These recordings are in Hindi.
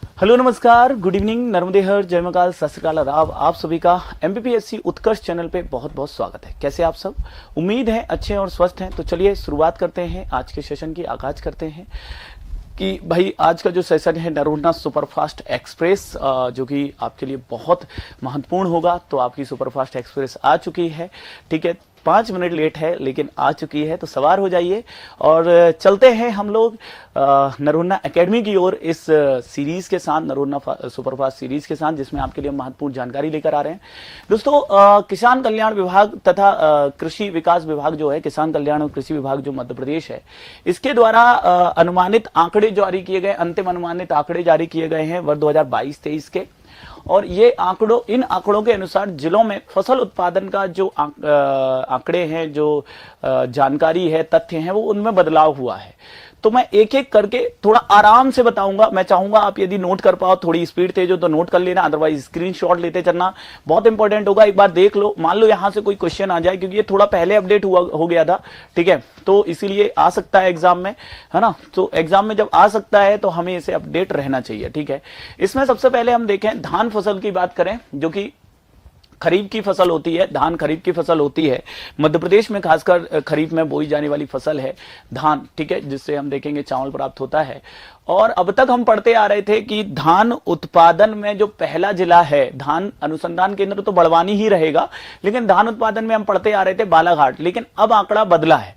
हेलो नमस्कार, गुड इवनिंग, नर्मदे हर, जय महाकाल, सत श्री अकाल, आदाब। आप सभी का एमपीपीएससी उत्कर्ष चैनल पे बहुत बहुत स्वागत है। कैसे आप सब? उम्मीद है अच्छे और स्वस्थ हैं। तो चलिए शुरुआत करते हैं, आज के सेशन की आगाज करते हैं कि भाई आज का जो सेशन है नरोन्ना सुपरफास्ट एक्सप्रेस, जो कि आपके लिए बहुत महत्वपूर्ण होगा। तो आपकी सुपरफास्ट एक्सप्रेस आ चुकी है, ठीक है, 5 मिनट लेट है लेकिन आ चुकी है। तो सवार हो जाइए और चलते हैं हम लोग नरोन्ना एकेडमी की ओर, इस सीरीज के साथ, नरोन्ना सुपरफास्ट सीरीज के साथ, जिसमें आपके लिए महत्वपूर्ण जानकारी लेकर आ रहे हैं। दोस्तों, किसान कल्याण विभाग तथा कृषि विकास विभाग जो है, किसान कल्याण और कृषि विभाग जो मध्य प्रदेश है, इसके द्वारा अनुमानित आंकड़े जारी किए गए, अंतिम अनुमानित आंकड़े जारी किए गए हैं वर्ष 2022-23 के। और ये इन आंकड़ों के अनुसार जिलों में फसल उत्पादन का जो आंकड़े हैं, जो जानकारी है, तथ्य हैं, वो उनमें बदलाव हुआ है। तो मैं एक एक करके थोड़ा आराम से बताऊंगा। मैं चाहूंगा आप यदि नोट कर पाओ, थोड़ी स्पीड तेज हो तो नोट कर लेना, अदरवाइज स्क्रीनशॉट लेते चलना, बहुत इंपॉर्टेंट होगा। एक बार देख लो, मान लो यहां से कोई क्वेश्चन आ जाए, क्योंकि ये थोड़ा पहले अपडेट हो गया था, ठीक है, तो इसीलिए आ सकता है एग्जाम में, है ना। तो एग्जाम में जब आ सकता है तो हमें इसे अपडेट रहना चाहिए, ठीक है। इसमें सबसे पहले हम देखें, धान फसल की बात करें, जो कि खरीफ की फसल होती है, धान खरीफ की फसल होती है। मध्य प्रदेश में खासकर खरीफ में बोई जाने वाली फसल है धान, ठीक है, जिससे हम देखेंगे चावल प्राप्त होता है। और अब तक हम पढ़ते आ रहे थे कि धान उत्पादन में जो पहला जिला है, धान अनुसंधान केंद्र तो बड़वानी ही रहेगा, लेकिन धान उत्पादन में हम पढ़ते आ रहे थे बालाघाट, लेकिन अब आंकड़ा बदला है।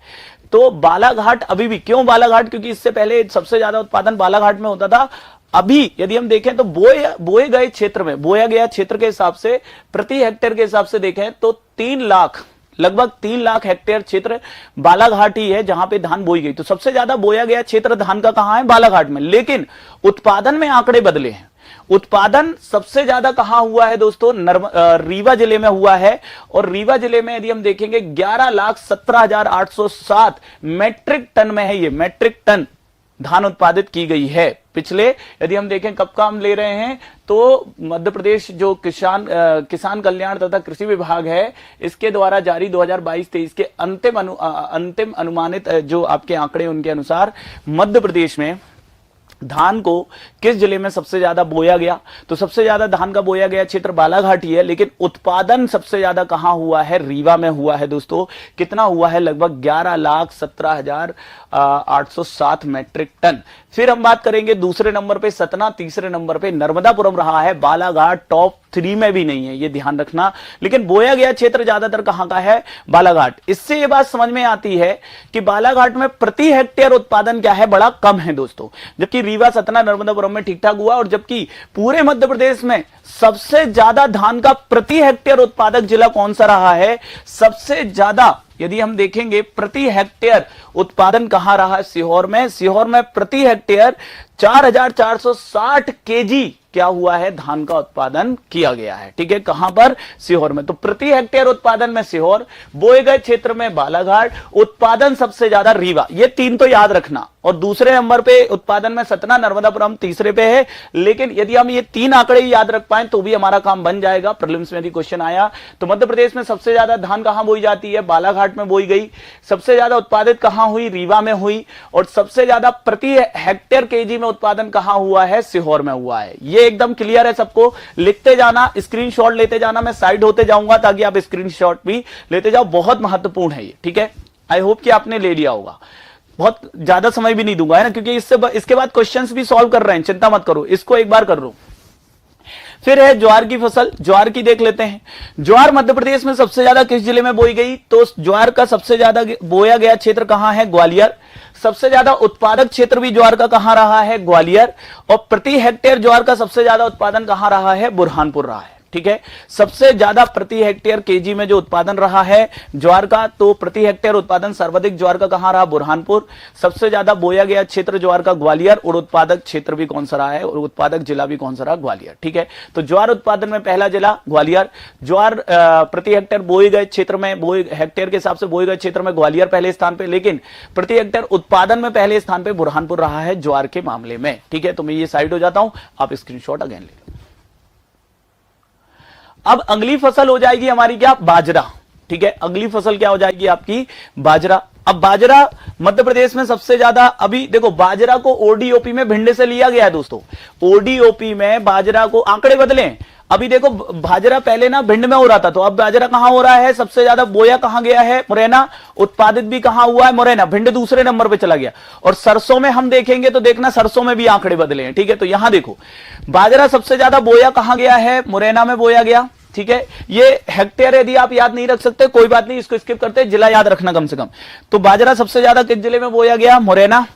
तो बालाघाट अभी भी, क्यों बालाघाट? क्योंकि इससे पहले सबसे ज्यादा उत्पादन बालाघाट में होता था। अभी यदि हम देखें तो बोए गए क्षेत्र में, बोया गया क्षेत्र के हिसाब से, प्रति हेक्टेयर के हिसाब से देखें तो 3 लाख, लगभग 3 लाख हेक्टेयर क्षेत्र बालाघाट ही है जहां पे धान बोई गई। तो सबसे ज्यादा बोया गया क्षेत्र धान का कहां है? बालाघाट में। लेकिन उत्पादन में आंकड़े बदले हैं। उत्पादन सबसे ज्यादा कहां हुआ है दोस्तों? रीवा जिले में हुआ है। और रीवा जिले में यदि हम देखेंगे 11,17,807 मैट्रिक टन में है, ये मैट्रिक टन धान उत्पादित की गई है। पिछले यदि हम देखें कब का हम ले रहे हैं, तो मध्य प्रदेश जो किसान कल्याण तथा कृषि विभाग है, इसके द्वारा जारी 2022-23 के अंतिम अनुमानित जो आपके आंकड़े, उनके अनुसार मध्य प्रदेश में धान को किस जिले में सबसे ज्यादा बोया गया? तो सबसे ज्यादा धान का बोया गया क्षेत्र बालाघाट ही है, लेकिन उत्पादन सबसे ज्यादा कहां हुआ है? रीवा में हुआ है दोस्तों। कितना हुआ है? लगभग 11,17,807 मैट्रिक टन। फिर हम बात करेंगे दूसरे नंबर पे सतना, तीसरे नंबर पे नर्मदापुरम रहा है। बालाघाट टॉप 3 में भी नहीं है, ये ध्यान रखना। लेकिन बोया गया क्षेत्र ज्यादातर कहां का है? बालाघाट। इससे ये बात समझ में आती है कि बालाघाट में प्रति हेक्टेयर उत्पादन क्या है? बड़ा कम है दोस्तों। जबकि रीवा, सतना, नर्मदापुरम में ठीक ठाक हुआ। और जबकि पूरे मध्य प्रदेश में सबसे ज्यादा धान का प्रति हेक्टेयर उत्पादक जिला कौन सा रहा है? सबसे ज्यादा यदि हम देखेंगे प्रति हेक्टेयर उत्पादन कहां रहा है? सीहोर में। सीहोर में प्रति हेक्टेयर 4,460 केजी क्या हुआ है? धान का उत्पादन किया गया है, ठीक है। कहां पर? सीहोर में। तो प्रति हेक्टेयर उत्पादन में सीहोर, बोए गए क्षेत्र में बालाघाट, उत्पादन सबसे ज्यादा रीवा। ये 3 तो याद रखना। और दूसरे नंबर पे उत्पादन में सतना, नर्मदापुरम तीसरे पे है। लेकिन यदि हम ये 3 आंकड़े याद रख पाए तो भी हमारा काम बन जाएगा। प्रीलिम्स में यदि क्वेश्चन आया तो मध्य प्रदेश में सबसे ज्यादा धान कहां बोई जाती है? बालाघाट में बोई गई। सबसे ज्यादा उत्पादित कहां हुई? रीवा में हुई। और सबसे ज्यादा प्रति हेक्टेयर केजी में उत्पादन कहां हुआ है? सीहोर में हुआ है। ये एकदम क्लियर है सबको? लिखते जाना, स्क्रीनशॉट लेते जाना। मैं साइड होते जाऊंगा ताकि आप स्क्रीनशॉट भी लेते जाओ। बहुत महत्वपूर्ण है ये, ठीक है। आई होप कि आपने ले लिया होगा। बहुत ज्यादा समय भी नहीं दूंगा, है ना, क्योंकि इसके बाद क्वेश्चंस भी सॉल्व कर रहे हैं, चिंता मत करो, इसको एक बार कर लो। फिर है ज्वार की फसल, ज्वार की देख लेते हैं। ज्वार मध्य प्रदेश में सबसे ज्यादा किस जिले में बोई गई? तो ज्वार का सबसे ज्यादा बोया गया क्षेत्र कहां है? ग्वालियर। सबसे ज्यादा उत्पादक क्षेत्र भी ज्वार का कहां रहा है? ग्वालियर। और प्रति हेक्टेयर ज्वार का सबसे ज्यादा उत्पादन कहां रहा है? बुरहानपुर रहा है, ठीक है। सबसे ज्यादा प्रति हेक्टेयर केजी में जो उत्पादन रहा है ज्वार का, तो प्रति हेक्टेयर उत्पादन सर्वाधिक ज्वार का कहां रहा? बुरहानपुर। सबसे ज्यादा बोया गया क्षेत्र ज्वार का ग्वालियर। और उत्पादक क्षेत्र भी कौन सा रहा है? और उत्पादक जिला भी कौन सा रहा? ग्वालियर, ठीक है। तो ज्वार उत्पादन में पहला जिला ग्वालियर। ज्वार प्रति हेक्टेयर बोए गए क्षेत्र में, हेक्टेयर के हिसाब से बोए गए क्षेत्र में ग्वालियर पहले स्थान पे, लेकिन प्रति हेक्टेयर उत्पादन में पहले स्थान पे बुरहानपुर रहा है ज्वार के मामले में, ठीक है। तो मैं ये साइड हो जाता हूं, आप स्क्रीनशॉट अगेन ले लो। अब अगली फसल हो जाएगी हमारी क्या? बाजरा, ठीक है। अगली फसल क्या हो जाएगी आपकी? बाजरा। अब बाजरा मध्य प्रदेश में सबसे ज्यादा, अभी देखो बाजरा को ओडीओपी में भिंड से लिया गया है दोस्तों, ओडीओपी में बाजरा को, आंकड़े बदले, अभी देखो बाजरा पहले ना भिंड में हो रहा था, तो अब बाजरा कहां हो रहा है, सबसे ज्यादा बोया कहां गया है, मुरैना, उत्पादित भी कहां हुआ है, मुरैना, भिंड दूसरे नंबर पे चला गया। और सरसों में हम देखेंगे तो देखना सरसों में भी आंकड़े बदले हैं, ठीक है। तो यहां देखो बाजरा सबसे ज्यादा बोया कहां गया है, मुरैना में बोया गया, ठीक है। ये हेक्टेयर यदि आप याद नहीं रख सकते कोई बात नहीं, इसको स्किप करते, जिला याद रखना कम से कम। तो बाजरा सबसे ज्यादा किस जिले में बोया गया, मुरैना।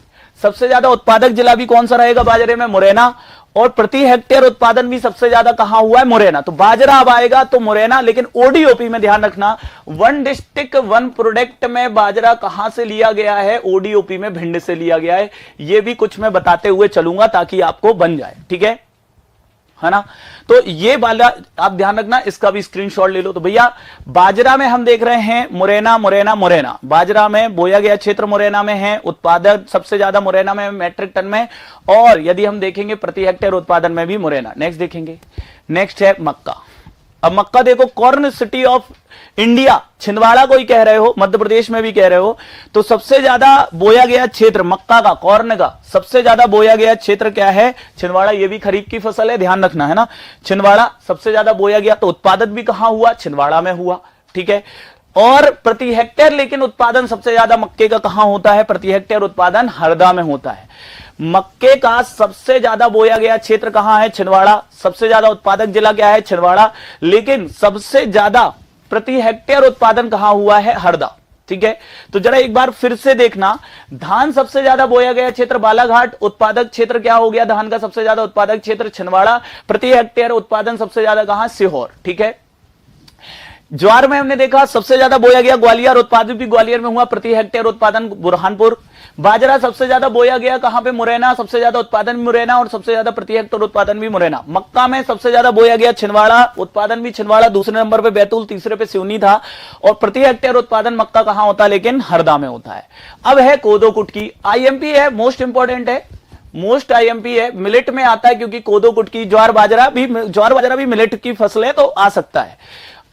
सबसे ज्यादा उत्पादक जिला भी कौन सा रहेगा बाजरे में, मुरैना। और प्रति हेक्टेयर उत्पादन भी सबसे ज्यादा कहां हुआ है, मुरैना। तो बाजरा अब आएगा तो मुरैना, लेकिन ओडीओपी में ध्यान रखना, वन डिस्ट्रिक्ट वन प्रोडक्ट में बाजरा कहां से लिया गया है, ओडीओपी में भिंड से लिया गया है। ये भी कुछ मैं बताते हुए चलूंगा ताकि आपको बन जाए, ठीक है ना। तो ये वाला आप ध्यान रखना, इसका भी स्क्रीनशॉट ले लो। तो भैया बाजरा में हम देख रहे हैं मुरैना, मुरैना, मुरैना, बाजरा में बोया गया क्षेत्र मुरैना में है, उत्पादन सबसे ज्यादा मुरैना में मेट्रिक टन में, और यदि हम देखेंगे प्रति हेक्टेयर उत्पादन में भी मुरैना। नेक्स्ट देखेंगे, नेक्स्ट है मक्का। अब मक्का देखो, corn city of India Chhindwara को ही कह रहे हो, मध्य प्रदेश में भी कह रहे हो, तो सबसे ज्यादा बोया गया क्षेत्र मक्का का, कॉर्न का सबसे ज्यादा बोया गया क्षेत्र क्या है, छिंदवाड़ा। ये भी खरीफ की फसल है, ध्यान रखना है ना। छिंदवाड़ा सबसे ज्यादा बोया गया, तो उत्पादन भी कहां हुआ, छिंदवाड़ा में हुआ, ठीक है। और प्रति हेक्टेयर लेकिन उत्पादन सबसे ज्यादा मक्के का कहां होता है, प्रति हेक्टेयर उत्पादन हरदा में होता है। मक्के का सबसे ज्यादा बोया गया क्षेत्र कहां है, छिंदवाड़ा। सबसे ज्यादा उत्पादक जिला क्या है, छिंदवाड़ा, लेकिन सबसे ज्यादा प्रति हेक्टेयर उत्पादन कहां हुआ है, हरदा, ठीक है। तो जरा एक बार फिर से देखना, धान सबसे ज्यादा बोया गया क्षेत्र बालाघाट, उत्पादक क्षेत्र क्या हो गया धान का सबसे ज्यादा उत्पादक क्षेत्र छिंदवाड़ा, प्रति हेक्टेयर उत्पादन सबसे ज्यादा कहां, सीहोर, ठीक है। ज्वार में हमने देखा सबसे ज्यादा बोया गया ग्वालियर, उत्पादन भी ग्वालियर में हुआ, प्रति हेक्टेयर उत्पादन बुरहानपुर। बाजरा सबसे ज्यादा बोया गया कहां पे, मुरैना, सबसे ज्यादा उत्पादन भी मुरैना और सबसे ज्यादा प्रति हेक्टेयर उत्पादन भी मुरैना। मक्का में सबसे ज्यादा बोया गया छिंदवाड़ा, उत्पादन भी छिंदवाड़ा, दूसरे नंबर पे बैतूल, तीसरे पे सिवनी था, और प्रति हेक्टेयर उत्पादन मक्का कहां होता है, लेकिन हरदा में होता है। अब है कोदो कुटकी, आईएमपी है, मोस्ट इंपॉर्टेंट है, मोस्ट आईएमपी है, मिलेट में आता है, क्योंकि कोदो कुटकी, ज्वार बाजरा भी मिलेट की फसल है, तो आ सकता है।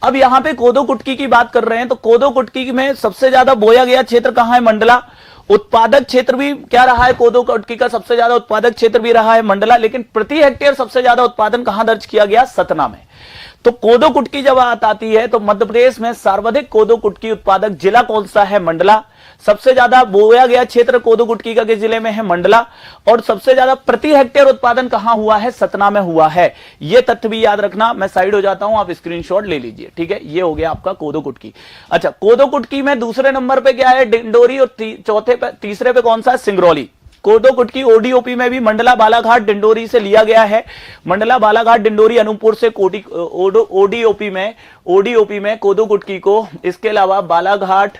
अब यहां पे कोदो कुटकी की बात कर रहे हैं, तो कोदो कुटकी में सबसे ज्यादा बोया गया क्षेत्र कहां है, मंडला। उत्पादक क्षेत्र भी क्या रहा है, कोदो कुटकी का सबसे ज्यादा उत्पादक क्षेत्र भी रहा है मंडला, लेकिन प्रति हेक्टेयर सबसे ज्यादा उत्पादन कहां दर्ज किया गया, सतना में। तो कोदो कुटकी जब बात आती है तो मध्य प्रदेश में सर्वाधिक कोदो कुटकी उत्पादक जिला कौन सा है, मंडला। सबसे ज्यादा बोया गया क्षेत्र कोदो कुटकी का किस जिले में है, मंडला। और सबसे ज्यादा प्रति हेक्टेयर उत्पादन कहां हुआ है, सतना में हुआ है। यह तथ्य भी याद रखना। मैं साइड हो जाता हूं, आप स्क्रीनशॉट ले लीजिए, ठीक है। ये हो गया आपका कोदो कुटकी। अच्छा, कोदो कुटकी में दूसरे नंबर पे क्या है, डिंडोरी, और तीसरे पे कौन सा है, सिंगरौली। कोदो कुटकी ओडीओपी में भी मंडला, बालाघाट, डिंडोरी से लिया गया है। मंडला, बालाघाट, डिंडोरी, अनूपपुर से ओडीओपी में कोदो कुटकी को, इसके अलावा बालाघाट,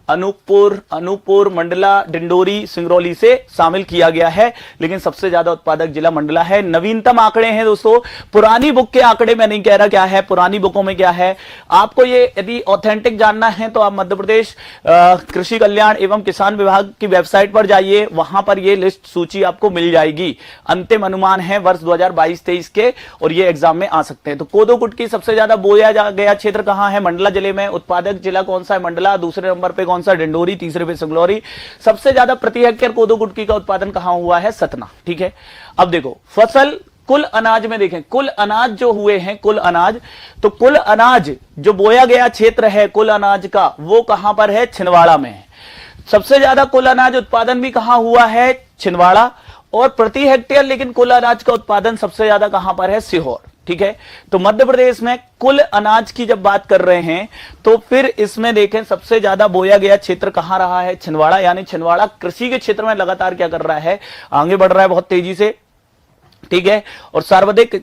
अनूपपुर, मंडला, डिंडोरी, सिंगरौली से शामिल किया गया है, लेकिन सबसे ज्यादा उत्पादक जिला मंडला है। नवीनतम आंकड़े हैं दोस्तों, पुरानी बुक के आंकड़े मैं नहीं कह रहा क्या है, पुरानी बुकों में क्या है। आपको ये यदि ऑथेंटिक जानना है तो आप मध्य प्रदेश कृषि कल्याण एवं किसान विभाग की वेबसाइट पर जाइए, वहां पर ये लिस्ट सूची आपको मिल जाएगी। अंतिम अनुमान है वर्ष 2022-23 के, और ये एग्जाम में आ सकते हैं। तो कोदो कुटकी सबसे ज्यादा बोया गया क्षेत्र कहां है, मंडला जिले में। उत्पादक जिला कौन सा है, मंडला। दूसरे नंबर पे सा डिंडोरी, तीसरे पे सिंगरौली। सबसे ज्यादा प्रति हेक्टेयर कोदो कुटकी का उत्पादन कहां हुआ है, सतना, ठीक है। अब देखो फसल, कुल अनाज में देखें, कुल अनाज जो हुए हैं, कुल अनाज, तो कुल अनाज जो बोया गया क्षेत्र है कुल अनाज का, वो कहां पर है, छिंदवाड़ा में है। सबसे ज्यादा कुल अनाज उत्पादन भी कहां हुआ है, छिंदवाड़ा। और प्रति हेक्टेयर लेकिन कुल अनाज का उत्पादन सबसे ज्यादा कहां पर है, सीहोर, ठीक है। तो मध्य प्रदेश में कुल अनाज की जब बात कर रहे हैं तो फिर इसमें देखें सबसे ज्यादा बोया गया क्षेत्र कहां रहा है, छिंदवाड़ा। यानी छिंदवाड़ा कृषि के क्षेत्र में लगातार क्या कर रहा है, आगे बढ़ रहा है बहुत तेजी से, ठीक है। और सर्वाधिक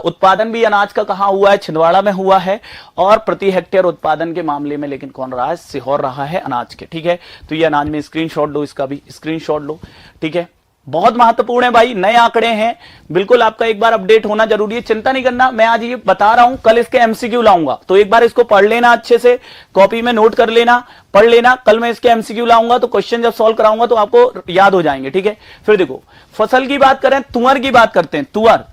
उत्पादन भी अनाज का कहां हुआ है, छिंदवाड़ा में हुआ है। और प्रति हेक्टेयर उत्पादन के मामले में लेकिन कौन रहा है, सीहोर रहा है अनाज के, ठीक है। तो ये अनाज में स्क्रीनशॉट लो, इसका भी स्क्रीनशॉट लो, ठीक है। बहुत महत्वपूर्ण है भाई, नए आंकड़े हैं, बिल्कुल आपका एक बार अपडेट होना जरूरी है। चिंता नहीं करना, मैं आज ये बता रहा हूं, कल इसके एमसीक्यू लाऊंगा, तो एक बार इसको पढ़ लेना अच्छे से, कॉपी में नोट कर लेना, पढ़ लेना। कल मैं इसके एमसीक्यू लाऊंगा तो क्वेश्चन जब सॉल्व कराऊंगा तो आपको याद हो जाएंगे, ठीक है। फिर देखो फसल की बात करें, तुअर की बात करते हैं।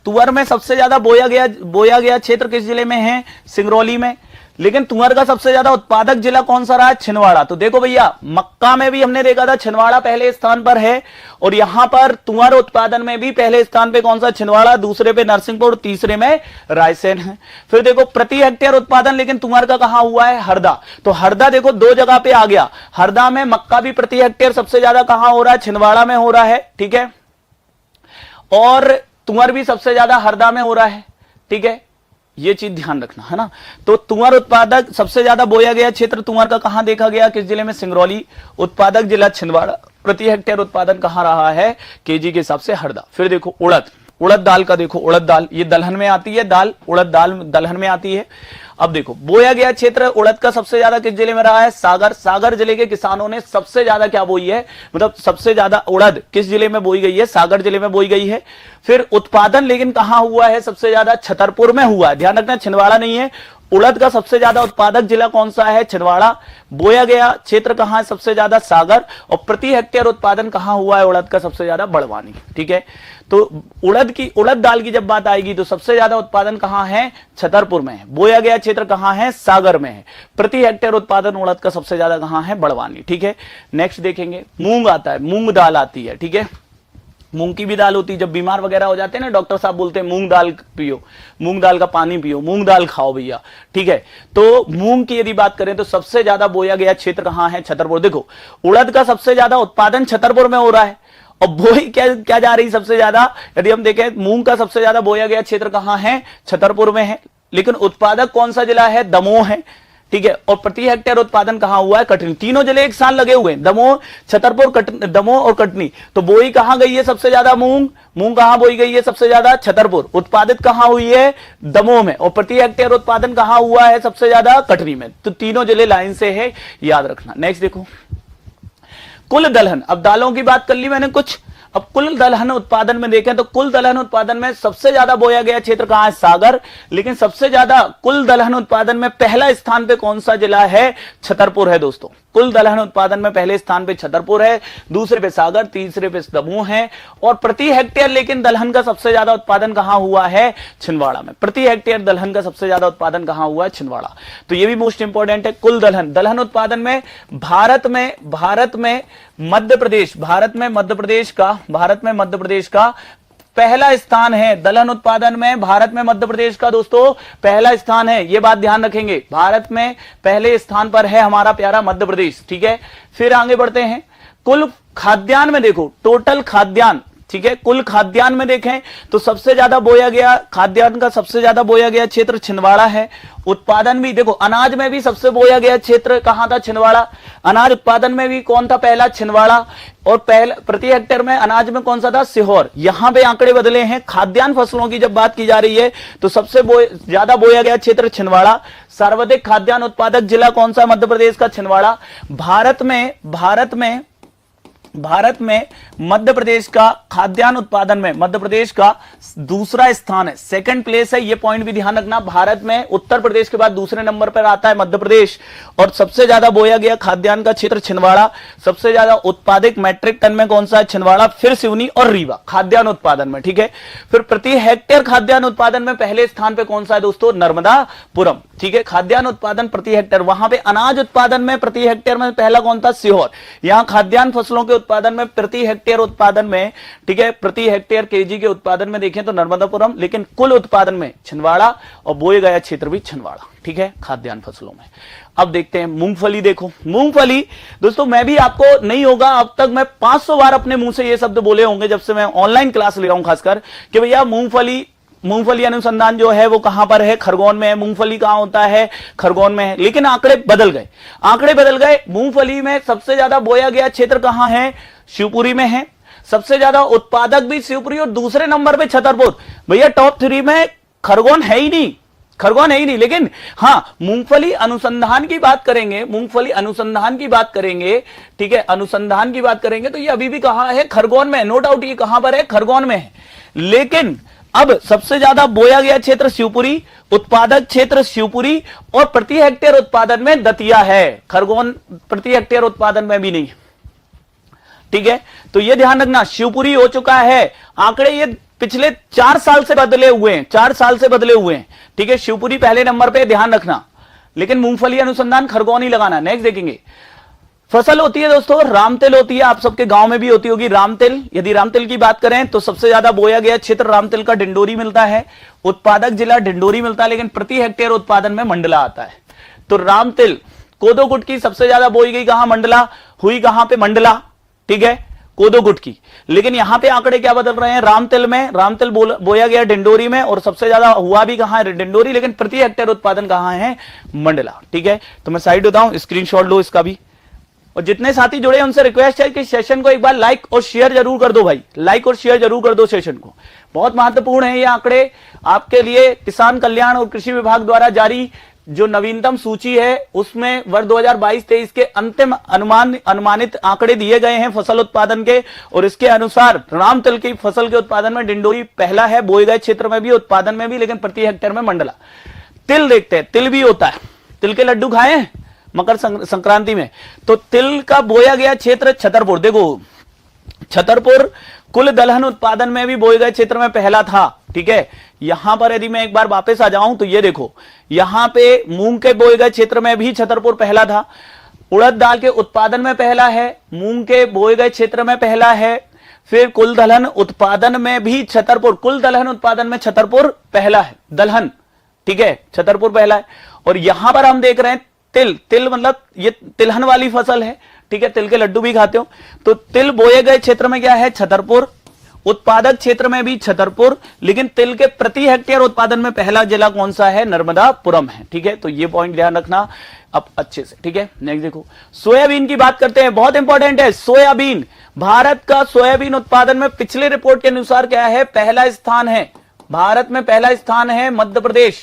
तुअर में सबसे ज्यादा बोया गया क्षेत्र किस जिले में है, सिंगरौली में। लेकिन तुअर का सबसे ज्यादा उत्पादक जिला कौन सा रहा है? छिंदवाड़ा। तो देखो भैया, मक्का में भी हमने देखा था छिंदवाड़ा पहले स्थान पर है, और यहां पर तुअर उत्पादन में भी पहले स्थान पे कौन सा? छिंदवाड़ा, दूसरे पे नरसिंहपुर, तीसरे में रायसेन है। फिर देखो प्रति हेक्टेयर उत्पादन लेकिन तुअर का कहां हुआ है? हरदा। तो हरदा देखो दो जगह पे आ गया, हरदा में मक्का भी प्रति हेक्टेयर सबसे ज्यादा कहां हो रहा है? छिंदवाड़ा में हो रहा है, ठीक है, और तुअर भी सबसे ज्यादा हरदा में हो रहा है, ठीक है, ये चीज ध्यान रखना है ना। तो तुअर उत्पादक सबसे ज्यादा बोया गया क्षेत्र तुअर का कहां देखा गया? किस जिले में? सिंगरौली। उत्पादक जिला छिंदवाड़ा। प्रति हेक्टेयर उत्पादन कहां रहा है? केजी के हिसाब से हरदा। फिर देखो उड़द, उड़द दाल का देखो, उड़द दाल ये दलहन में आती है, दाल उड़द दाल दलहन में आती है। अब देखो बोया गया क्षेत्र उड़द का सबसे ज्यादा किस जिले में रहा है? सागर। सागर जिले के किसानों ने सबसे ज्यादा क्या बोई है, मतलब सबसे ज्यादा उड़द किस जिले में बोई गई है? सागर जिले में बोई गई है। फिर उत्पादन लेकिन कहां हुआ है सबसे ज्यादा? छतरपुर में हुआ है, ध्यान रखना, छिंदवाड़ा नहीं है। उड़द का सबसे ज्यादा उत्पादक जिला कौन सा है? छिंदवाड़ा। बोया गया क्षेत्र कहां है सबसे ज्यादा? सागर। और प्रति हेक्टेयर उत्पादन कहां हुआ है उड़द का सबसे ज्यादा? बड़वानी, ठीक है। तो उड़द दाल की जब बात आएगी तो सबसे ज्यादा उत्पादन कहां है? छतरपुर में है। बोया गया क्षेत्र कहां है? सागर में है। प्रति हेक्टेयर उत्पादन उड़द का सबसे ज्यादा कहां है? बड़वानी, ठीक है। नेक्स्ट देखेंगे, मूंग आता है, मूंग दाल आती है, ठीक है। मूंग की भी दाल होती है, जब बीमार वगैरह हो जाते हैं ना, डॉक्टर साहब बोलते हैं मूंग दाल पियो, मूंग दाल का पानी पियो, मूंग दाल खाओ भैया, ठीक है। तो मूंग की यदि बात करें तो सबसे ज्यादा बोया गया क्षेत्र कहां है? छतरपुर। देखो उड़द का सबसे ज्यादा उत्पादन छतरपुर में हो रहा है, और बोई क्या जा रही सबसे ज्यादा? यदि हम देखें मूंग का सबसे ज्यादा बोया गया क्षेत्र कहां है? छतरपुर में है, लेकिन उत्पादक कौन सा जिला है? दमोह है, ठीक है। और प्रति हेक्टेयर उत्पादन कहां हुआ है? कटनी। तीनों जिले एक साल लगे हुए हैं, दमोह, छतरपुर, दमोह और कटनी। तो बोई कहां गई है सबसे ज्यादा? मूंग। मूंग कहां बोई गई है सबसे ज्यादा? छतरपुर। उत्पादित कहां हुई है? दमोह में। और प्रति हेक्टेयर उत्पादन कहां हुआ है सबसे ज्यादा? कटनी में। तो तीनों जिले लाइन से है, याद रखना। नेक्स्ट देखो कुल दलहन। अब दालों की बात कर ली मैंने कुछ, अब कुल दलहन उत्पादन में देखें तो कुल दलहन उत्पादन में सबसे ज्यादा बोया गया क्षेत्र कहां है? सागर। लेकिन सबसे ज्यादा कुल दलहन उत्पादन में पहला स्थान पे कौन सा जिला है? छतरपुर है दोस्तों। कुल दलहन उत्पादन में पहले स्थान पे छतरपुर है, दूसरे पे सागर, तीसरे पे दमोह है। और प्रति हेक्टेयर लेकिन दलहन का सबसे ज्यादा उत्पादन कहां हुआ है? छिंदवाड़ा में। प्रति हेक्टेयर दलहन का सबसे ज्यादा उत्पादन कहां हुआ है? छिंदवाड़ा। तो ये भी मोस्ट इंपॉर्टेंट है। कुल दलहन उत्पादन में भारत में मध्य प्रदेश का पहला स्थान है। दलहन उत्पादन में भारत में मध्य प्रदेश का दोस्तों पहला स्थान है, ये बात ध्यान रखेंगे। भारत में पहले स्थान पर है हमारा प्यारा मध्य प्रदेश, ठीक है। फिर आगे बढ़ते हैं, कुल खाद्यान्न में देखो, टोटल खाद्यान्न, ठीक है। कुल खाद्यान्न में देखें तो सबसे ज्यादा बोया गया खाद्यान्न का सबसे ज्यादा बोया गया क्षेत्र छिंदवाड़ा है। उत्पादन भी देखो, अनाज में भी सबसे बोया गया क्षेत्र कहां था? छिंदवाड़ा। अनाज उत्पादन में भी कौन था पहला? छिंदवाड़ा। और पहले प्रति हेक्टेयर में अनाज में कौन सा था? सीहोर। यहां पे आंकड़े बदले हैं। खाद्यान्न फसलों की जब बात की जा रही है तो सबसे ज्यादा बोया गया क्षेत्र छिंदवाड़ा। सर्वाधिक खाद्यान्न उत्पादक जिला कौन सा? मध्य प्रदेश का छिंदवाड़ा। भारत में मध्य प्रदेश का खाद्यान्न उत्पादन में मध्य प्रदेश का दूसरा स्थान है, सेकंड प्लेस है। ये पॉइंट भी ध्यान रखना। भारत में उत्तर प्रदेश के बाद दूसरे नंबर पर आता है मध्य प्रदेश। और सबसे ज्यादा बोया गया खाद्यान्न का क्षेत्र छिंदवाड़ा। सबसे ज्यादा उत्पादित मैट्रिक टन में कौन सा है? छिंदवाड़ा। फिर सिवनी और रीवा खाद्यान्न उत्पादन में, ठीक है। फिर प्रति हेक्टेयर खाद्यान्न उत्पादन में पहले स्थान पे कौन सा है दोस्तों? नर्मदापुरम, ठीक है। खाद्यान्न उत्पादन प्रति हेक्टेयर, वहां पे अनाज उत्पादन में प्रति हेक्टेयर में पहला कौन था? सीहोर। यहां खाद्यान्न फसलों के उत्पादन में प्रति हेक्टेयर उत्पादन में, ठीक है, प्रति हेक्टेयर केजी के उत्पादन में देखें तो नर्मदापुरम। लेकिन कुल उत्पादन में छिंदवाड़ा, और बोए गया क्षेत्र भी छिंदवाड़ा, ठीक है, खाद्यान्न फसलों में। अब देखते हैं मूंगफली। देखो मूंगफली दोस्तों, मैं भी आपको नहीं होगा अब तक मैं 500 बार अपने मुंह से ये शब्द बोले होंगे जब से मैं ऑनलाइन क्लास ले रहा हूं, खासकर कि भैया मूंगफली अनुसंधान जो है वो कहां पर है? खरगोन में है। मूंगफली कहां होता है? खरगोन में है। लेकिन आंकड़े बदल गए। मूंगफली में सबसे ज्यादा बोया गया क्षेत्र कहां है? शिवपुरी में है। सबसे ज्यादा उत्पादक भी शिवपुरी, और दूसरे नंबर पे छतरपुर। भैया टॉप 3 में खरगोन है ही नहीं। लेकिन हां, मूंगफली अनुसंधान की बात करेंगे, ठीक है, अनुसंधान की बात करेंगे तो ये अभी भी कहां है? खरगोन में। नो डाउट ये कहां पर है? खरगोन में है। लेकिन अब सबसे ज्यादा बोया गया क्षेत्र शिवपुरी, उत्पादक क्षेत्र शिवपुरी, और प्रति हेक्टेयर उत्पादन में दतिया है। खरगोन प्रति हेक्टेयर उत्पादन में भी नहीं, ठीक है। तो ये ध्यान रखना, शिवपुरी हो चुका है। आंकड़े ये पिछले 4 साल से बदले हुए हैं, ठीक है। शिवपुरी पहले नंबर पे, ध्यान रखना, लेकिन मूंगफली अनुसंधान खरगोन ही लगाना है। नेक्स्ट देखेंगे, फसल होती है दोस्तों रामतिल होती है, आप सबके गांव में भी होती होगी रामतिल। यदि रामतिल की बात करें तो सबसे ज्यादा बोया गया क्षेत्र रामतिल का डिंडोरी मिलता है, उत्पादक जिला डिंडोरी मिलता है, लेकिन प्रति हेक्टेयर उत्पादन में मंडला आता है। तो रामतिल कोदो गुट की सबसे ज्यादा बोई गई कहां, मंडला हुई कहां पे, मंडला, ठीक है, कोदो गुट की। लेकिन यहां पे आंकड़े क्या बदल रहे हैं, रामतिल में रामतिल बोया गया डिंडोरी में, और सबसे ज्यादा हुआ भी कहां है, डिंडोरी, लेकिन प्रति हेक्टेयर उत्पादन कहां है, मंडला। ठीक है, तो मैं साइड होता हूं, स्क्रीनशॉट लो इसका भी। और जितने साथी जुड़े हैं उनसे रिक्वेस्ट है कि सेशन को एक बार लाइक और शेयर जरूर कर दो भाई, लाइक और शेयर जरूर कर दो सेशन को। बहुत महत्वपूर्ण है ये आंकड़े आपके लिए। किसान कल्याण और कृषि विभाग द्वारा जारी जो नवीनतम सूची है उसमें वर्ष 2022-23 के अंतिम अनुमानित आंकड़े दिए गए हैं फसल उत्पादन के, और इसके अनुसार रामतिल की फसल के उत्पादन में डिंडोरी पहला है, बोए गए क्षेत्र में भी, उत्पादन में भी, लेकिन प्रति हेक्टेयर में मंडला। तिल देखते हैं, तिल भी होता है, तिल के लड्डू खाए हैं मकर संक्रांति में। तो तिल का बोया गया क्षेत्र छतरपुर, देखो छतरपुर कुल दलहन उत्पादन में भी बोए गए क्षेत्र में पहला था। ठीक है, यहां पर यदि मैं एक बार वापस आ जाऊं तो ये देखो, यहां पे मूंग के बोए गए क्षेत्र में भी छतरपुर पहला था, उड़द दाल के उत्पादन में पहला है, मूंग के बोए गए क्षेत्र में पहला है, फिर कुल दलहन उत्पादन में भी छतरपुर, कुल दलहन उत्पादन में छतरपुर पहला है, दलहन, ठीक है, छतरपुर पहला है। और यहां पर हम देख रहे हैं तिल, तिल मतलब ये तिलहन वाली फसल है, ठीक है, तिल के लड्डू भी खाते हो। तो तिल बोए गए क्षेत्र में क्या है, छतरपुर, उत्पादक क्षेत्र में भी छतरपुर, लेकिन तिल के प्रति हेक्टेयर उत्पादन में पहला जिला कौन सा है, नर्मदापुरम है। ठीक है, तो ये पॉइंट ध्यान रखना अब अच्छे से। ठीक है, नेक्स्ट देखो, सोयाबीन की बात करते हैं, बहुत इंपॉर्टेंट है सोयाबीन। भारत का सोयाबीन उत्पादन में पिछले रिपोर्ट के अनुसार क्या है, पहला स्थान है, भारत में पहला स्थान है मध्य प्रदेश,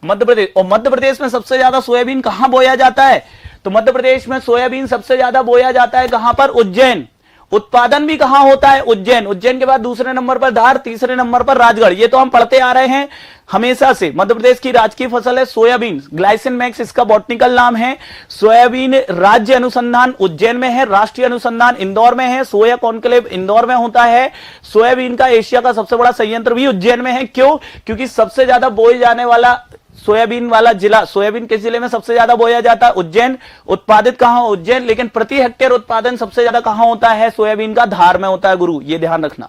मध्य प्रदेश। और मध्य प्रदेश में सबसे ज्यादा सोयाबीन कहां बोया जाता है, तो मध्य प्रदेश में सोयाबीन सबसे ज्यादा बोया जाता है कहां पर, उज्जैन। उत्पादन भी कहां होता है, उज्जैन, उज्जैन के बाद दूसरे नंबर पर धार, तीसरे नंबर पर राजगढ़। ये तो हम पढ़ते आ रहे हैं हमेशा से। मध्य प्रदेश की राजकीय फसल है सोयाबीन, ग्लाइसिन मैक्स इसका बॉटनिकल नाम है। सोयाबीन राज्य अनुसंधान उज्जैन में है, राष्ट्रीय अनुसंधान इंदौर में है, सोया कॉन्क्लेव इंदौर में होता है। सोयाबीन का एशिया का सबसे बड़ा संयंत्र भी उज्जैन में है। क्यों, क्योंकि सबसे ज्यादा बोए जाने वाला सोयाबीन वाला जिला, सोयाबीन किस जिले में सबसे ज्यादा बोया जाता है, उज्जैन। उत्पादित कहां, उज्जैन, लेकिन प्रति हेक्टेयर उत्पादन सबसे ज्यादा कहां होता है, सोयाबीन का धार में होता है गुरु, ये ध्यान रखना।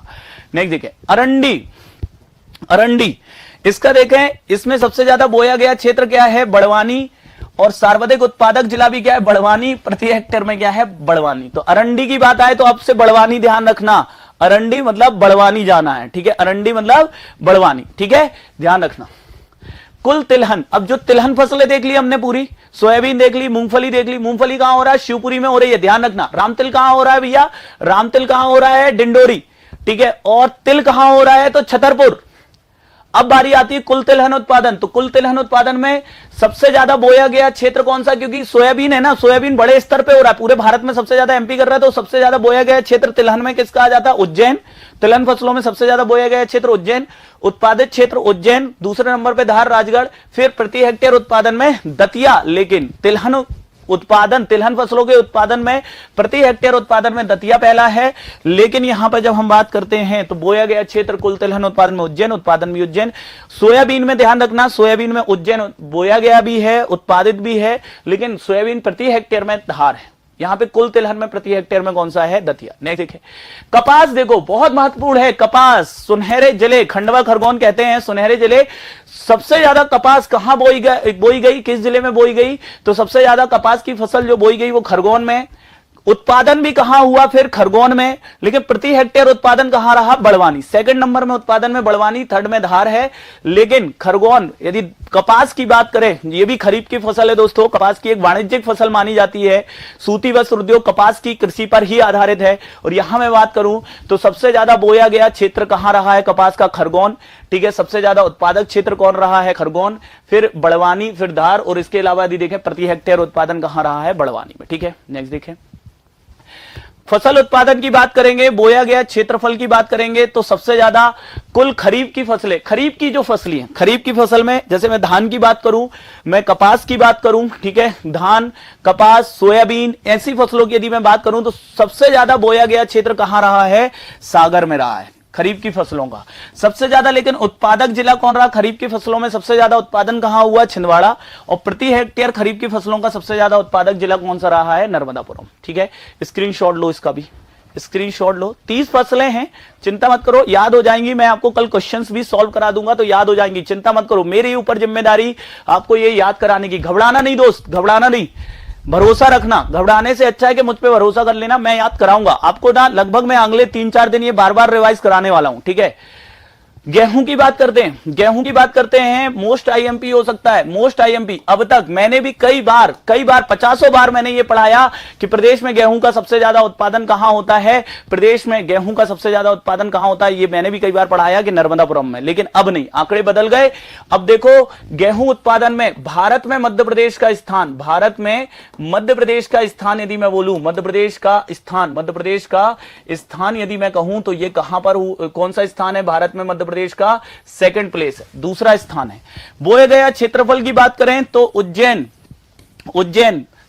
नेक्स्ट देखें, अरंडी, अरंडी इसका देखें, इसमें सबसे ज्यादा बोया गया क्षेत्र क्या है, बड़वानी, और सर्वाधिक उत्पादक जिला भी क्या है, बड़वानी, प्रति हेक्टेयर में क्या है, बड़वानी। तो अरंडी की बात आए तो आपसे बड़वानी ध्यान रखना, अरंडी मतलब बड़वानी जाना है। ठीक है, अरंडी मतलब बड़वानी, ठीक है, ध्यान रखना। कुल तिलहन, अब जो तिलहन फसलें देख ली हमने पूरी, सोयाबीन देख ली, मूंगफली देख ली। मूंगफली कहां हो रहा है, शिवपुरी में हो रही है, ध्यान रखना। रामतिल कहां हो रहा है भैया, रामतिल कहां हो रहा है, डिंडोरी, ठीक है, और तिल कहां हो रहा है, तो छतरपुर। अब बारी आती है कुल तिलहन उत्पादन, तो कुल तिलहन उत्पादन में सबसे ज्यादा बोया गया क्षेत्र कौन सा, क्योंकि सोयाबीन है ना, सोयाबीन बड़े स्तर पे हो रहा है, पूरे भारत में सबसे ज्यादा एमपी कर रहा है, तो सबसे ज्यादा बोया गया क्षेत्र तिलहन में किसका आ जाता है, उज्जैन। तिलहन फसलों में सबसे ज्यादा बोया गया क्षेत्र उज्जैन, उत्पादित क्षेत्र उज्जैन, दूसरे नंबर पे धार, राजगढ़, फिर प्रति हेक्टेयर उत्पादन में दतिया। लेकिन तिलहन उत्पादन, तिलहन फसलों के उत्पादन में प्रति हेक्टेयर उत्पादन में दतिया पहला है। लेकिन यहां पर जब हम बात करते हैं तो बोया गया क्षेत्र कुल तिलहन उत्पादन में उज्जैन, उत्पादन भी उज्जैन। सोयाबीन में ध्यान रखना, सोयाबीन में उज्जैन बोया गया भी है, उत्पादित भी है, लेकिन सोयाबीन प्रति हेक्टेयर में धार है। यहां पे कुल तिलहन में प्रति हेक्टेयर में कौन सा है, दतिया। नेक्स्ट देखिए, कपास देखो, बहुत महत्वपूर्ण है कपास। सुनहरे जिले, खंडवा खरगोन कहते हैं सुनहरे जिले। सबसे ज्यादा कपास कहां बोई गई, किस जिले में बोई गई, तो सबसे ज्यादा कपास की फसल जो बोई गई वो खरगोन में। उत्पादन भी कहां हुआ, फिर खरगोन में, लेकिन प्रति हेक्टेयर उत्पादन कहां रहा, बड़वानी। सेकंड नंबर में उत्पादन में बड़वानी, थर्ड में धार है, लेकिन खरगोन। यदि कपास की बात करें, ये भी खरीफ की फसल है दोस्तों, कपास की एक वाणिज्यिक फसल मानी जाती है। सूती वस्त्र उद्योग कपास की कृषि पर ही आधारित है। और यहां मैं बात करूं तो सबसे ज्यादा बोया गया क्षेत्र कहां रहा है कपास का, खरगोन, ठीक है। सबसे ज्यादा उत्पादक क्षेत्र कौन रहा है, खरगोन, फिर बड़वानी, फिर धार, और इसके अलावा यदि देखें प्रति हेक्टेयर उत्पादन कहां रहा है, बड़वानी में, ठीक है। नेक्स्ट देखें, फसल उत्पादन की बात करेंगे, बोया गया क्षेत्रफल की बात करेंगे, तो सबसे ज्यादा कुल खरीफ की फसलें, खरीफ की जो फसलें हैं, खरीफ की फसल में जैसे मैं धान की बात करूं, मैं कपास की बात करूं, ठीक है, धान, कपास, सोयाबीन, ऐसी फसलों की यदि मैं बात करूं तो सबसे ज्यादा बोया गया क्षेत्र कहां रहा है, सागर में रहा है। खरीफ की फसलों का सबसे ज्यादा। लेकिन उत्पादक जिला कौन रहा खरीफ की फसलों में? सबसे ज्यादा उत्पादन कहां हुआ? छिंदवाड़ा। और प्रति हेक्टेयर खरीफ की फसलों का सबसे ज्यादा उत्पादक जिला कौन सा रहा है? नर्मदापुरम। ठीक है, स्क्रीनशॉट लो, इसका भी स्क्रीनशॉट लो। 30 फसलें हैं, चिंता मत करो, याद हो जाएंगी। मैं आपको कल क्वेश्चंस भी सॉल्व करा दूंगा तो याद हो जाएंगी, चिंता मत करो। मेरे ऊपर जिम्मेदारी आपको ये याद कराने की। घबराना नहीं दोस्त, घबराना नहीं, भरोसा रखना। घबराने से अच्छा है कि मुझ पे भरोसा कर लेना, मैं याद कराऊंगा आपको ना। लगभग मैं अगले 3-4 दिन ये बार बार रिवाइज कराने वाला हूं। ठीक है, गेहूं की बात करते हैं, गेहूं की बात करते हैं। मोस्ट आईएमपी हो सकता है, मोस्ट आईएमपी। अब तक मैंने भी कई बार 50 बार मैंने ये पढ़ाया कि प्रदेश में गेहूं का सबसे ज्यादा उत्पादन कहां होता है, प्रदेश में गेहूं का सबसे ज्यादा उत्पादन कहां होता है। ये मैंने भी कई बार पढ़ाया कि नर्मदापुरम में, लेकिन अब नहीं, आंकड़े बदल गए। अब देखो गेहूं उत्पादन में भारत में मध्य प्रदेश का स्थान, भारत में मध्य प्रदेश का स्थान यदि मैं बोलूं, मध्य प्रदेश का स्थान यदि मैं कहूं तो ये कहां पर, कौन सा स्थान है भारत में? मध्य प्रदेश का सेकंड प्लेस है, दूसरा स्थान है। बोए गया क्षेत्रफल की बात करें तो उज्जैन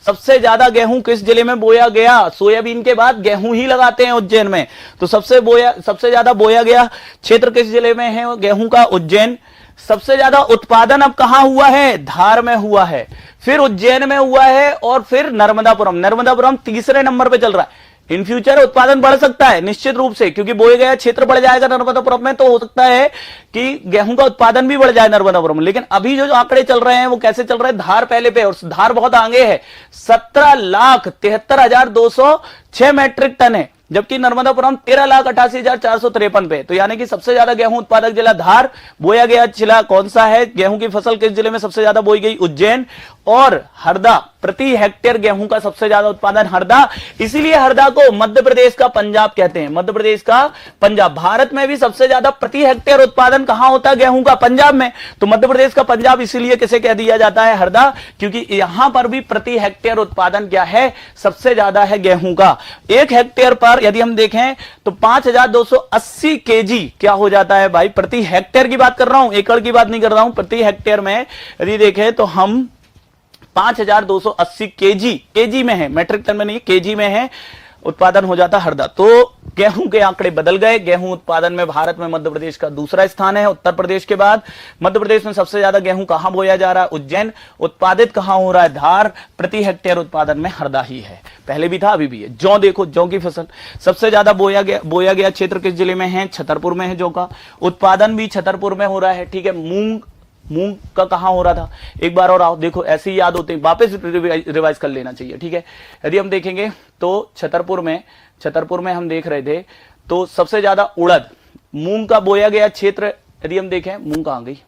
सबसे ज्यादा गेहूं किस जिले में बोया गया? सोयाबीन के बाद गेहूं ही लगाते हैं उज्जैन में, तो सबसे ज्यादा बोया गया क्षेत्र किस जिले में है गेहूं का? उज्जैन। सबसे ज्यादा उत्पादन अब कहां हुआ है? धार में हुआ है, फिर उज्जैन में हुआ है और फिर नर्मदापुरम तीसरे नंबर पे चल रहा है। इन फ्यूचर उत्पादन बढ़ सकता है निश्चित रूप से, क्योंकि बोए गया क्षेत्र बढ़ जाएगा नर्मदापुरम में, तो हो सकता है कि गेहूं का उत्पादन भी बढ़ जाए नर्मदापुरम में। लेकिन अभी जो आंकड़े चल रहे हैं वो कैसे चल रहे हैं? धार पहले पे, और धार बहुत आगे है, 17,73,206 मैट्रिक टन है, जबकि नर्मदापुरम 13,88,453 पे। तो यानी कि सबसे ज्यादा गेहूं उत्पादक जिला धार। बोया गया जिला कौन सा है? गेहूं की फसल किस जिले में सबसे ज्यादा बोई गई? उज्जैन। और हरदा, प्रति हेक्टेयर गेहूं का सबसे ज्यादा उत्पादन हरदा, इसीलिए हरदा को मध्य प्रदेश का पंजाब कहते हैं, मध्य प्रदेश का पंजाब। भारत में भी सबसे ज्यादा प्रति हेक्टेयर उत्पादन कहां होता है गेहूं का? पंजाब में। तो मध्य प्रदेश का पंजाब इसीलिए किसे कह दिया जाता है? हरदा, क्योंकि यहां पर भी प्रति हेक्टेयर उत्पादन क्या है? सबसे ज्यादा है गेहूं का। 1 हेक्टेयर पर यदि हम देखें तो 5,280 केजी क्या हो जाता है भाई? प्रति हेक्टेयर की बात कर रहा हूं, एकड़ की बात नहीं कर रहा हूं। प्रति हेक्टेयर में यदि देखें तो हम 5,280 केजी में है, मेट्रिक टन में नहीं, केजी में है, उत्पादन हो जाता हरदा। तो गेहूं के आंकड़े बदल गए। गेहूं उत्पादन में भारत में मध्य प्रदेश का दूसरा स्थान है, उत्तर प्रदेश के बाद। मध्य प्रदेश में सबसे ज्यादा गेहूं कहां बोया जा रहा है? उज्जैन। उत्पादित कहां हो रहा है? धार। प्रति हेक्टेयर उत्पादन में हरदा ही है, पहले भी था अभी भी है। जौ देखो, जौ की फसल सबसे ज्यादा बोया गया क्षेत्र किस जिले में है? छतरपुर में है जौ का, उत्पादन भी छतरपुर में हो रहा है। ठीक है, मूंग का कहां हो रहा था? एक बार और आओ देखो, ऐसे ही याद होते हैं, वापस रिवाइज कर लेना चाहिए। ठीक है, यदि हम देखेंगे तो छतरपुर में हम देख रहे थे तो सबसे ज्यादा उड़द, मूंग का बोया गया क्षेत्र यदि हम देखें, मूंग कहां गई?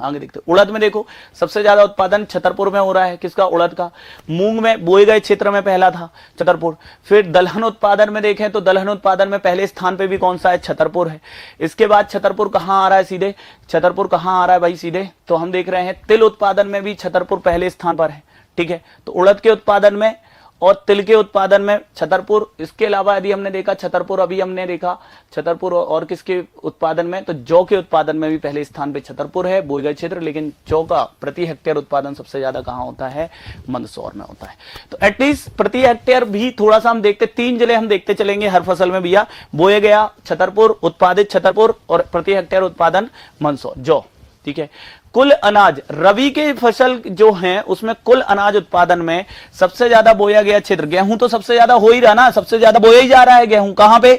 आगे देखते, उड़द में देखो सबसे ज्यादा उत्पादन छतरपुर में हो रहा है, किसका? उड़द का। मूंग में बोए गए क्षेत्र में पहला था छतरपुर। फिर दलहन उत्पादन में देखें तो दलहन उत्पादन में पहले स्थान पे भी कौन सा है? छतरपुर है। इसके बाद छतरपुर कहां आ रहा है? सीधे छतरपुर कहां आ रहा है भाई? सीधे तो हम देख रहे हैं तिल उत्पादन में भी छतरपुर पहले स्थान पर है। ठीक है, तो उड़द के उत्पादन में और तिल के उत्पादन में छतरपुर। इसके अलावा यदि हमने देखा छतरपुर, अभी हमने देखा छतरपुर और किसके उत्पादन में? तो जौ के उत्पादन में भी पहले स्थान पे छतरपुर है, बोए गए क्षेत्र। लेकिन जौ का प्रति हेक्टेयर उत्पादन सबसे ज्यादा कहां होता है? मंदसौर में होता है। तो एटलीस्ट प्रति हेक्टेयर भी थोड़ा सा हम देखते, 3 जिले हम देखते चलेंगे हर फसल में भैया। बोए गया छतरपुर, उत्पादित छतरपुर, और प्रति हेक्टेयर उत्पादन मंदसौर, जौ। ठीक है, कुल अनाज, रबी के फसल जो हैं उसमें कुल अनाज उत्पादन में सबसे ज्यादा बोया गया क्षेत्र, गेहूं तो सबसे ज्यादा हो ही रहा ना, सबसे ज्यादा बोया ही जा रहा है गेहूं। कहां पे?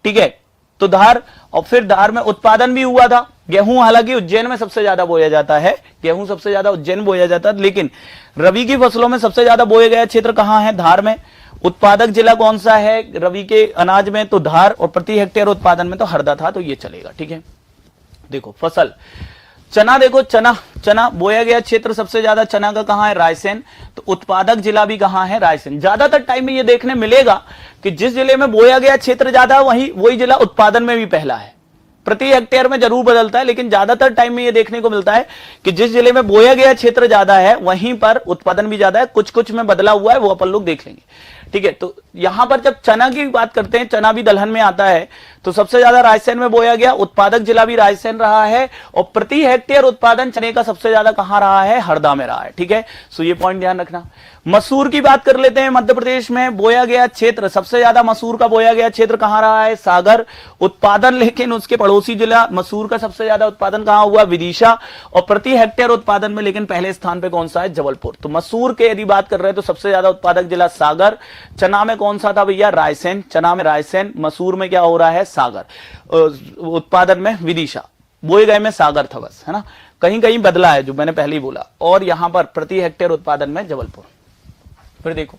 ठीक है, तो धार। और फिर धार में उत्पादन भी हुआ था गेहूं, हालांकि उज्जैन में सबसे ज्यादा बोया जाता है गेहूं, सबसे ज्यादा उज्जैन बोया जाता है। लेकिन रबी की फसलों में सबसे ज्यादा बोया गया क्षेत्र कहां है? धार में। उत्पादक जिला कौन सा है रबी के अनाज में? तो धार। और प्रति हेक्टेयर उत्पादन में तो हरदा था, तो ये चलेगा। ठीक है, देखो फसल, चना देखो, चना बोया गया क्षेत्र सबसे ज्यादा चना का कहां है? रायसेन। तो उत्पादक जिला भी कहां है? रायसेन। ज्यादातर टाइम में ये देखने मिलेगा कि जिस जिले में बोया गया क्षेत्र ज्यादा वही जिला उत्पादन में भी पहला है। प्रति हेक्टेयर में जरूर बदलता है, लेकिन ज्यादातर टाइम में ये देखने को मिलता है कि जिस जिले में बोया गया क्षेत्र ज्यादा है वहीं पर उत्पादन भी ज्यादा है। कुछ कुछ में बदला हुआ है, वो अपन लोग देख लेंगे। ठीक है, तो यहां पर जब चना की बात करते हैं, चना भी दलहन में आता है, तो सबसे ज्यादा रायसेन में बोया गया, उत्पादक जिला भी रायसेन रहा है। और प्रति हेक्टेयर उत्पादन चने का सबसे ज्यादा कहां रहा है? हरदा में रहा है। ठीक है, सो ये पॉइंट ध्यान रखना। मसूर की बात कर लेते हैं। मध्य प्रदेश में बोया गया क्षेत्र, सबसे ज्यादा मसूर का बोया गया क्षेत्र कहां रहा है? सागर। उत्पादन लेकिन उसके पड़ोसी जिला मसूर का सबसे ज्यादा उत्पादन कहां हुआ? विदिशा। और प्रति हेक्टेयर उत्पादन में लेकिन पहले स्थान पे कौन सा है? जबलपुर। तो मसूर के यदि बात कर रहे हैं तो सबसे ज्यादा उत्पादक जिला सागर। चना में कौन सा था भैया? रायसेन। चना में रायसेन। मसूर में क्या हो रहा है? सागर। उत्पादन में विदिशा। बोए गए में सागर था बस, है ना, कहीं कहीं बदला है जो मैंने पहले ही बोला। और यहां पर प्रति हेक्टेयर उत्पादन में जबलपुर। फिर देखो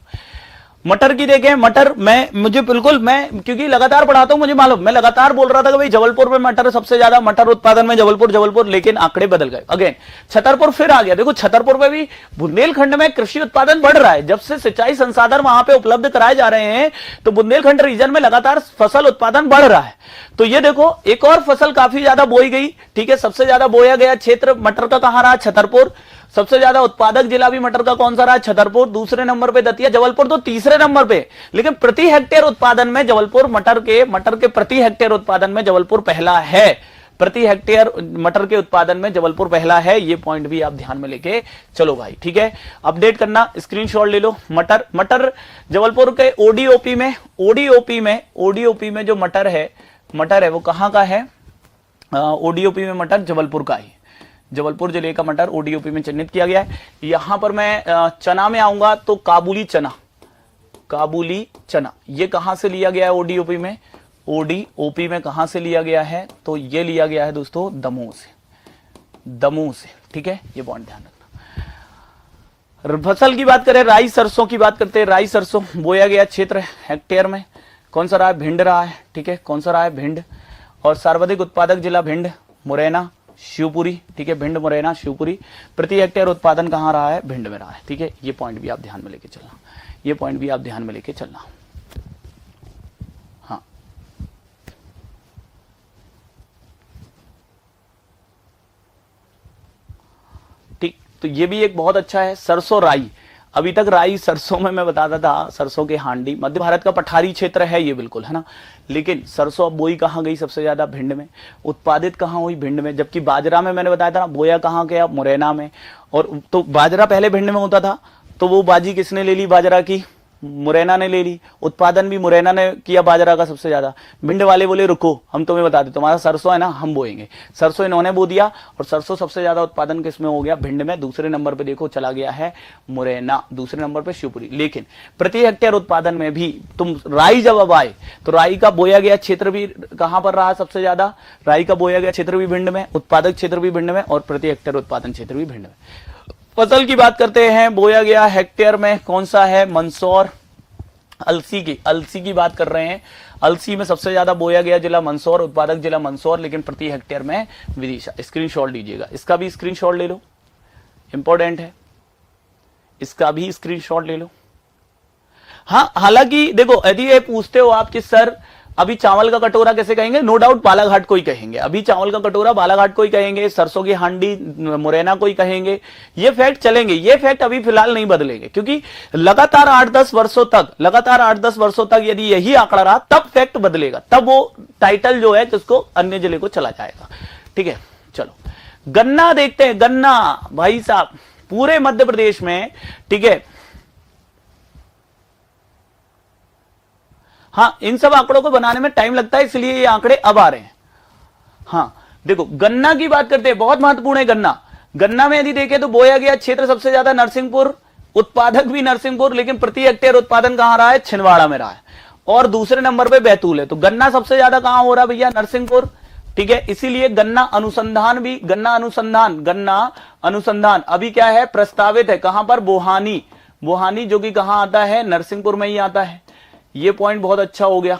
मटर की, देखें मटर मुझे बिल्कुल, मैं क्योंकि लगातार पढ़ाता हूं, मुझे मालूम, मैं लगातार बोल रहा था कि भाई जबलपुर में मटर सबसे ज्यादा, मटर उत्पादन में जबलपुर जबलपुर, लेकिन आंकड़े बदल गए। अगेन छतरपुर फिर आ गया। देखो छतरपुर में भी, बुंदेलखंड में कृषि उत्पादन बढ़ रहा है। जब से सिंचाई संसाधन वहां पे उपलब्ध कराए जा रहे हैं तो बुंदेलखंड रीजन में लगातार फसल उत्पादन बढ़ रहा है। तो ये देखो एक और फसल काफी ज्यादा बोई गई, ठीक है। सबसे ज्यादा बोया गया क्षेत्र मटर का कहां रहा? छतरपुर। सबसे ज्यादा उत्पादक जिला भी मटर का कौन सा रहा? छतरपुर। दूसरे नंबर पे दतिया। जबलपुर तो तीसरे नंबर पे, लेकिन प्रति हेक्टेयर उत्पादन में जबलपुर, मटर के प्रति हेक्टेयर उत्पादन में जबलपुर पहला है। प्रति हेक्टेयर मटर के उत्पादन में जबलपुर पहला है। ये पॉइंट भी आप ध्यान में लेके चलो भाई, ठीक है। अपडेट करना, स्क्रीनशॉट ले लो। मटर जबलपुर के ओडीओपी में जो मटर है वो कहां का है? ओडीओपी में मटर जबलपुर का ही, जबलपुर जिले का मटर ओडीओपी में चिन्हित किया गया है। यहां पर मैं चना में आऊंगा तो काबुली चना ये कहां से लिया गया है? ओडीओपी में। ओडीओपी में कहां से लिया गया है? तो ये लिया गया है दोस्तों दमोह से, ठीक है। ये पॉइंट ध्यान रखना। फसल की बात करें, राई सरसों की बात करते हैं। राई सरसों बोया गया क्षेत्र हेक्टेयर में कौन सा रहा है? भिंड रहा है, ठीक है। कौन सा रहा है? भिंड। और सर्वाधिक उत्पादक जिला भिंड, मुरैना, शिवपुरी, ठीक है। भिंड, मुरैना, शिवपुरी। प्रति हेक्टेयर उत्पादन कहां रहा है? भिंड में रहा है, ठीक है। ये पॉइंट भी आप ध्यान में लेके चलना, हाँ। ठीक, तो ये भी एक बहुत अच्छा है। सरसों राई, अभी तक राई सरसों में मैं बताता था, सरसों के हांडी, मध्य भारत का पठारी क्षेत्र है ये, बिल्कुल, है ना। लेकिन सरसों अब बोई कहां गई? सबसे ज्यादा भिंड में। उत्पादित कहां हुई? भिंड में। जबकि बाजरा में मैंने बताया था ना, बोया कहां गया? मुरैना में। और तो बाजरा पहले भिंड में होता था, तो वो बाजी किसने ले ली बाजरा की? मुरैना ने ले ली। उत्पादन भी मुरैना ने किया बाजरा का सबसे ज्यादा। भिंड वाले बोले रुको, हम तुम्हें बता दें, तुम्हारा सरसों है ना, हम बोएंगे। सरसों इन्होंने बो दिया, और सरसों सबसे ज्यादा उत्पादन किसमें हो गया? भिंड में। दूसरे नंबर पे देखो चला गया है मुरैना, दूसरे नंबर पे शिवपुरी। लेकिन प्रति हेक्टेयर उत्पादन में भी तुम राई जब अब आए तो राई का बोया गया क्षेत्र भी कहां पर रहा सबसे ज्यादा? राई का बोया गया क्षेत्र भी भिंड में, उत्पादक क्षेत्र भी भिंड में, और प्रति हेक्टेयर उत्पादन क्षेत्र भी भिंड में। फसल की बात करते हैं, बोया गया हेक्टेयर में कौन सा है? मंदसौर। अलसी की बात कर रहे हैं। अलसी में सबसे ज्यादा बोया गया जिला मंदसौर, उत्पादक जिला मंदसौर, लेकिन प्रति हेक्टेयर में विदिशा। स्क्रीनशॉट लीजिएगा, इसका भी स्क्रीनशॉट ले लो, इंपॉर्टेंट है, इसका भी स्क्रीनशॉट ले लो। हाँ, हालांकि देखो यदि ये पूछते हो आप कि सर अभी चावल का कटोरा कैसे कहेंगे, नो डाउट बालाघाट को ही कहेंगे। अभी चावल का कटोरा बालाघाट को ही कहेंगे, सरसों की हांडी मुरैना को ही कहेंगे। ये फैक्ट चलेंगे, ये फैक्ट अभी फिलहाल नहीं बदलेंगे, क्योंकि लगातार 8-10 वर्षों तक यदि यही आंकड़ा रहा तब फैक्ट बदलेगा, तब वो टाइटल जो है जिसको अन्य जिले को चला जाएगा, ठीक है। चलो गन्ना देखते हैं। गन्ना भाई साहब पूरे मध्य प्रदेश में, ठीक है। हाँ, इन सब आंकड़ों को बनाने में टाइम लगता है, इसलिए ये आंकड़े अब आ रहे हैं। हाँ देखो, गन्ना की बात करते हैं, बहुत महत्वपूर्ण है गन्ना। गन्ना में यदि देखें तो बोया गया क्षेत्र सबसे ज्यादा नरसिंहपुर, उत्पादक भी नरसिंहपुर, लेकिन प्रति हेक्टेयर उत्पादन कहां रहा है? छिंदवाड़ा में रहा है। और दूसरे नंबर पे बैतूल है। तो गन्ना सबसे ज्यादा कहां हो रहा है भैया? नरसिंहपुर, ठीक है। इसीलिए गन्ना अनुसंधान अभी क्या है? प्रस्तावित है। कहां पर? बोहानी, जो कि कहां आता है? नरसिंहपुर में ही आता है। ये पॉइंट बहुत अच्छा हो गया।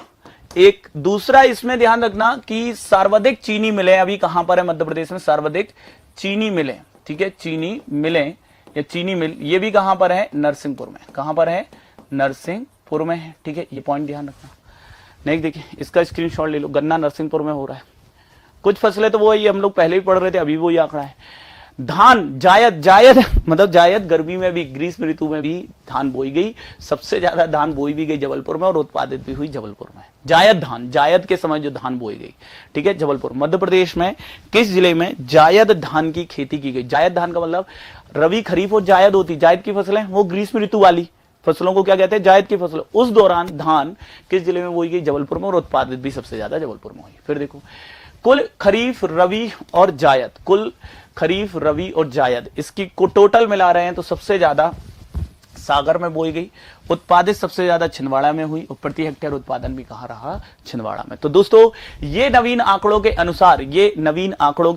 एक दूसरा इसमें ध्यान रखना कि सर्वाधिक चीनी मिलें अभी कहां पर है? मध्य प्रदेश में सर्वाधिक चीनी मिलें, ठीक है। चीनी मिलें या चीनी मिल, ये भी कहां पर है? नरसिंहपुर में। कहां पर है? नरसिंहपुर में है, ठीक है। ये पॉइंट ध्यान रखना। नेक्स्ट देखिए, इसका स्क्रीनशॉट ले लो। गन्ना नरसिंहपुर में हो रहा है। कुछ फसलें तो वो ये हम लोग पहले भी पढ़ रहे थे, अभी वो ये आंकड़ा है। धान जायद, जायद मतलब जायद गर्मी में भी, ग्रीष्म ऋतु में भी धान बोई गई। सबसे ज्यादा धान बोई भी गई जबलपुर में और उत्पादित भी हुई जबलपुर में। जायद धान, जायद के समय जो धान बोई गई, ठीक है, जबलपुर। मध्य प्रदेश में किस जिले में जायद धान की खेती की गई? जायद धान का मतलब रवि खरीफ और जायद होती, जायद की फसलें वो ग्रीष्म ऋतु वाली फसलों को क्या कहते हैं? जायद की फसल। उस दौरान धान किस जिले में बोई गई? जबलपुर में, और उत्पादित भी सबसे ज्यादा जबलपुर में हुई। फिर देखो, कुल खरीफ रवि और जायद, कुल खरीफ रवि और जायद इसकी को टोटल मिला रहे हैं तो सबसे ज्यादा सागर में बोई गई, उत्पादित सबसे ज्यादा छिंदवाड़ा में हुई, और प्रति हेक्टेयर उत्पादन भी कहां रहा? छिंदवाड़ा में। तो दोस्तों ये नवीन आंकड़ों के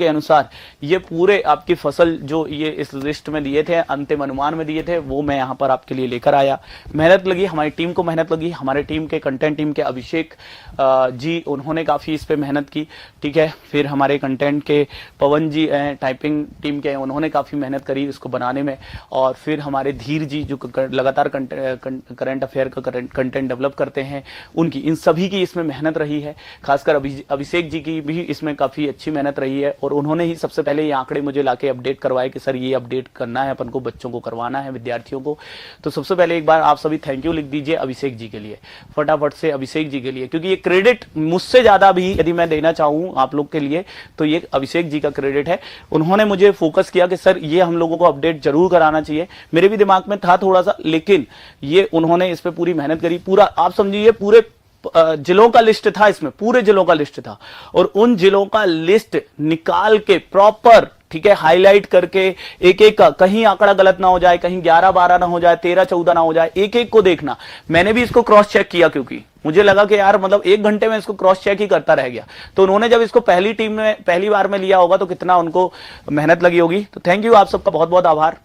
अनुसार, ये पूरे आपकी फसल जो ये इस लिस्ट में दिए थे, अंतिम अनुमान में दिए थे, वो मैं यहां पर आपके लिए लेकर आया। मेहनत लगी, हमारी टीम को मेहनत लगी, हमारे टीम के कंटेंट टीम के अभिषेक जी, उन्होंने काफी इस पे मेहनत की, ठीक है। फिर हमारे कंटेंट के पवन जी टाइपिंग टीम के, उन्होंने काफी मेहनत करी इसको बनाने में। और फिर हमारे धीर जी जो लगातार करंट अफेयर का कंटेंट डेवलप करते हैं, उनकी, इन सभी की इसमें मेहनत रही है। खासकर अभिषेक जी की भी इसमें काफी अच्छी मेहनत रही है, और उन्होंने ही सबसे पहले ये आंकड़े मुझे लाके अपडेट करवाए कि सर ये अपडेट करना है अपन को, बच्चों को करवाना है, विद्यार्थियों को। तो सबसे पहले एक बार आप सभी थैंक यू लिख दीजिए अभिषेक जी के लिए, फटाफट से अभिषेक जी के लिए, क्योंकि ये क्रेडिट मुझसे ज्यादा भी यदि मैं देना चाहूं आप लोग के लिए तो ये अभिषेक जी का क्रेडिट है। उन्होंने मुझे फोकस किया कि सर ये हम लोगों को अपडेट जरूर कराना चाहिए। मेरे भी दिमाग में था थोड़ा सा, लेकिन ये उन्होंने इस पे पूरी मेहनत करी। पूरा आप समझिए पूरे जिलों का लिस्ट था, इसमें पूरे जिलों का लिस्ट था, और उन जिलों का लिस्ट निकाल के प्रॉपर, ठीक है, हाईलाइट करके एक एक का, कहीं आंकड़ा गलत ना हो जाए, कहीं 11-12 ना हो जाए, 13-14 ना हो जाए, एक एक को देखना। मैंने भी इसको क्रॉस चेक किया, क्योंकि मुझे लगा कि यार मतलब 1 घंटे में इसको क्रॉस चेक ही करता रह गया। तो उन्होंने जब इसको पहली टीम में पहली बार में लिया होगा तो कितना उनको मेहनत लगी होगी। तो थैंक यू, आप सबका बहुत बहुत आभार।